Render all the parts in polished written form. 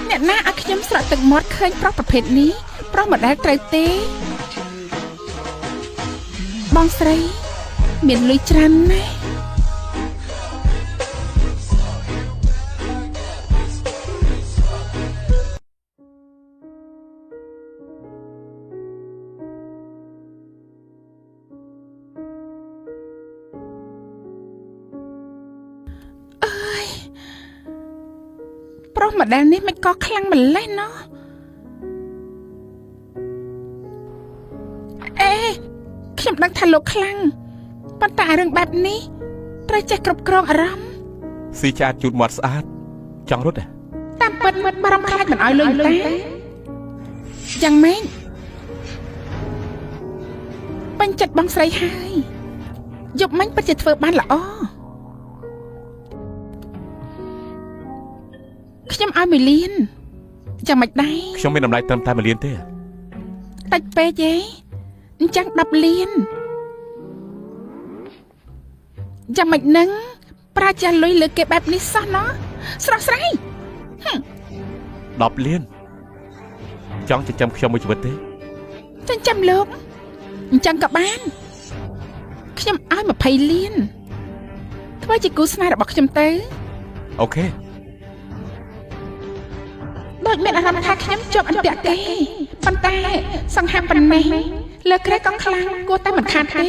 អ្នកណាឲ្យខ្ញុំស្រក់ទឹកមាត់ឃើញប្រុសប្រភេទនេះប្រុសមិនដែលត្រូវទេបងស្រីមានលុយច្រើនណាស់ប្រុសម្ដងនេះមិនក៏ខ្លាំងម្លេះណោះអេខ្ញុំដឹងថាលោកខ្លាំងប៉ុន្តែរឿងបែបនេះត្រូវចេះគ្រប់គ្រងអារម្មណ៍ស៊ីឆ្អាតជូតមាត់ស្អាតចង់រត់ទេតាមពិតបារម្ភខ្លាចមិនឲ្យលុយតាយ៉ាងម៉េចពេញចិត្តបងស្រីហើយយប់មិញពិតជាធ្វើបានល្អខ្ញុំឲ្យ1លានចាំមិនដែរខ្ញុំមានតម្លៃត្រឹមតែ1លានទេតិចពេកទេអញ្ចឹង10លានចាំមិននឹងប្រាចាលុយលើគេបែបនេះសោះណោះស្រស់ស្រាយ10លានចង់ចិញ្ចឹមខ្ញុំមួយជីវិតទេចិញ្ចឹមលោកអញ្ចឹងក៏បានខ្ញុំឲ្យ20លានធ្វើជាគូស្នេហ៍របស់ខ្ញុំទៅអូខេដូចមានអារម្មណ៍ថាខ្ញុំជាប់អន្ទាក់ទេប៉ុន្តែសង្ហាប៉ុណ្ណេះលើក្រែកខ្លាំងគួរតែមិនខាតទេ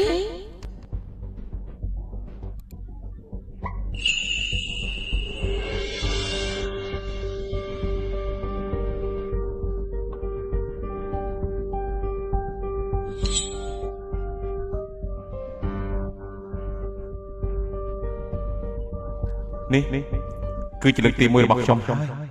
នេះគឺជាលើកទី1របស់ខ្ញុំហើយ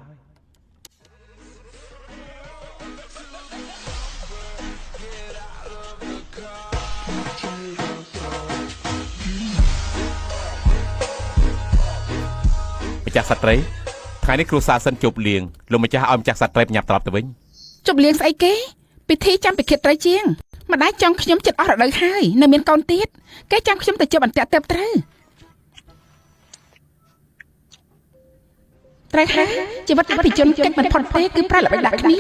ម្ចាស់សត្វត្រីថ្ងៃនេះគ្រួសារសិនជប់លៀងលោកម្ចាស់ឲ្យម្ចាស់សត្វត្រីបញ្ញាប់ត្រឡប់ទៅវិញជប់លៀងស្អីគេពិធីចាំពិឃាតត្រីជាងម្ដាយចង់ខ្ញុំចិត្តអស់រដូវហើយនៅមានកូនទៀតគេចាំខ្ញុំទៅជប់អន្ទាក់ទៅត្រូវត្រូវហើយជីវិតអភិជនកិច្ចមិនផុតទេគឺប្រែល្បិចដាក់គ្នា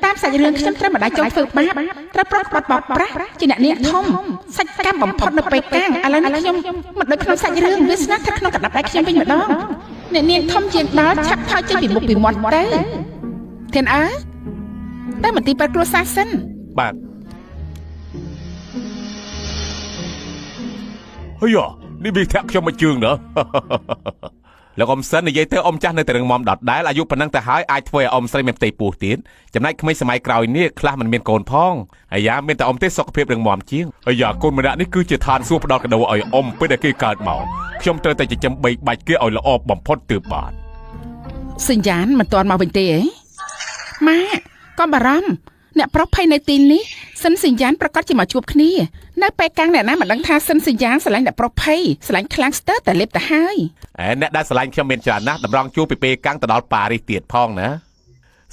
តាមសាច់រឿងខ្ញុំត្រូវម្ដាយចង់ធ្វើបាបត្រូវប្រុសបាត់បោកប្រាស់ជាអ្នកនាងធំសាច់កម្មបំផុតនៅពេលកាំងឥឡូវនេះខ្ញុំមិនដូចក្នុងសាច់រឿងវាស្នាថាក្នុងកណ្ដាប់ដៃខ្ញុំវិញម្ដងអ្នកនាងធំជាងដល់ឆាប់ថយចេញពីមុខពីមាត់ទៅធានអើតែមន្ទីរពេទ្យគ្រួសារសិនបាទហើយនេះវាធាក់ខ្ញុំមកជើងណ៎លោកអ៊ំសិននិយាយទៅអ៊ំចាស់នៅតែរឹងមាំដដែលអាយុប៉ុណ្ណឹងទៅហើយអាចធ្វើឲ្យអ៊ំស្រីមានផ្ទៃពោះទៀតចំណែកក្មេងសម័យក្រោយនេះខ្លះមិនមានកូនផងអាយ៉ាមានតែអ៊ំទេសុខភាពរឹងមាំជាងអាយ៉ាកូនម្នាក់នេះគឺជាឋានសួគ៌ផ្ដល់កដោឲ្យអ៊ំពេលដែលគេកើតមកខ្ញុំត្រូវតែចិញ្ចឹមបីបាច់គេឲ្យល្អបំផុតទើបបានសញ្ញានមិនទាន់មកវិញទេហ៎ម៉ាកុំបារម្ភអ្នកប្រុសភ័យនៅទីនេះសិនសញ្ញានប្រកាសជាមកជួបគ្នានៅពេលកាំងអ្នកណាមិនដឹងថាសិនសញ្ញានស្រឡាញ់អ្នកប្រុសភ័យស្រឡាញ់ខ្លាំងស្ទើរតែលេបទៅហើយអ្នកដែលស្រឡាញ់ខ្ញុំមានច្រើនណាស់តម្រង់ជួបពីពេលកាំងទៅដល់ប៉ារីសទៀតផងណា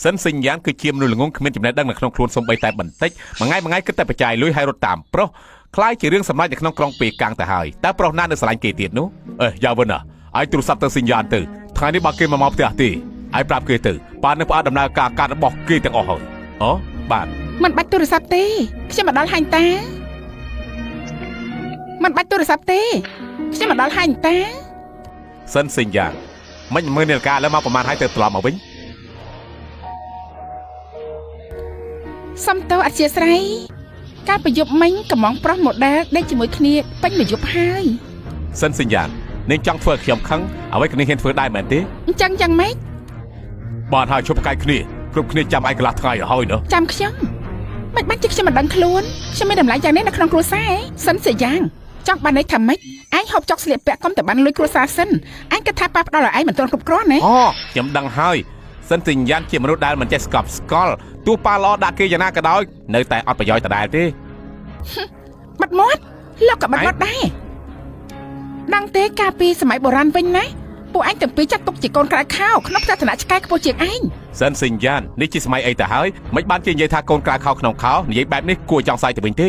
សិនសញ្ញានគឺជាមនុស្សល្ងងគ្មានចំណេះដឹងនៅក្នុងខ្លួនសូម្បីតែបន្តិចមួយថ្ងៃគិតតែបច្ច័យលុយឲ្យរត់តាមប្រុសខ្លាយជារឿងសម្រេចនៅក្នុងក្រុងពេលកាំងទៅហើយតើប្រុសណានៅស្រឡាញ់គេទៀតនោះយ៉ាវិនណាឲ្យទូរស័ព្ទទៅសញ្ញានទៅថ្ងៃនេះបើគេមកផ្ទះទេឲ្យប្រាប់គេទៅប៉ានឹងផ្អាកដំណើរការកាត់របស់គេទាំងអស់ហើយអូបាទមិនបាច់ទូរស័ព្ទទេខ្ញុំមកដល់ហាញតាមិនបាច់ទូរស័ព្ទទេខ្ញុំមកដល់ហាញតាសិនសញ្ញាមិនមើលនាឡិកាឥឡូវមកប្រហែលហើយទៅត្រឡប់មកវិញសំតោអធិស្ឋានការប្រយុទ្ធមិញកំងប្រុសម៉ូដែលដេកជាមួយគ្នាពេញមួយយប់ហើយសិនសញ្ញានាងចង់ធ្វើឲ្យខ្ញុំខឹងអ្វីក៏នាងហ៊ានធ្វើដែរមែនទេអញ្ចឹងយ៉ាងម៉េចបានហើយជប់កាយគ្នាគ្រប់គ្នាចាំឯកន្លះថ្ងៃហើយណាចាំខ្ញុំមិនបាច់ជាខ្ញុំមិនដឹងខ្លួនខ្ញុំមានតម្លៃយ៉ាងនេះនៅក្នុងគ្រួសារសិនជាយ៉ាងចង់បានន័យថាម៉េចឯងហូបចុកស្លៀកពាក់កុំតែបានលុយគ្រួសារសិនឯងគិតថាប៉ាផ្ដល់ឲ្យឯងមិនទាន់គ្រប់គ្រាន់ណាអូខ្ញុំដឹងហើយសិនសញ្ញានជាមនុស្សដែលមិនចេះស្កប់ស្កល់ទោះប៉ាល្អដាក់គេយ៉ាងណាក៏ដោយនៅតែអត់ប្រយោជន៍ដដែលទេបាត់មាត់លោកក៏បាត់មាត់ដែរដឹងទេកាលពីសម័យបុរាណវិញណាពួកឯងទាំងពីរចាត់ទុកជាកូនក្រៅខោក្នុងឋានៈឆ្កែខ្ពស់ជាងឯងសិនសញ្ញាននេះជាសម័យអីទៅហើយមិនបានជានិយាយថាកូនក្រៅខោក្នុងខោនិយាយបែបនេះគួរចង់សាយទៅវិញទេ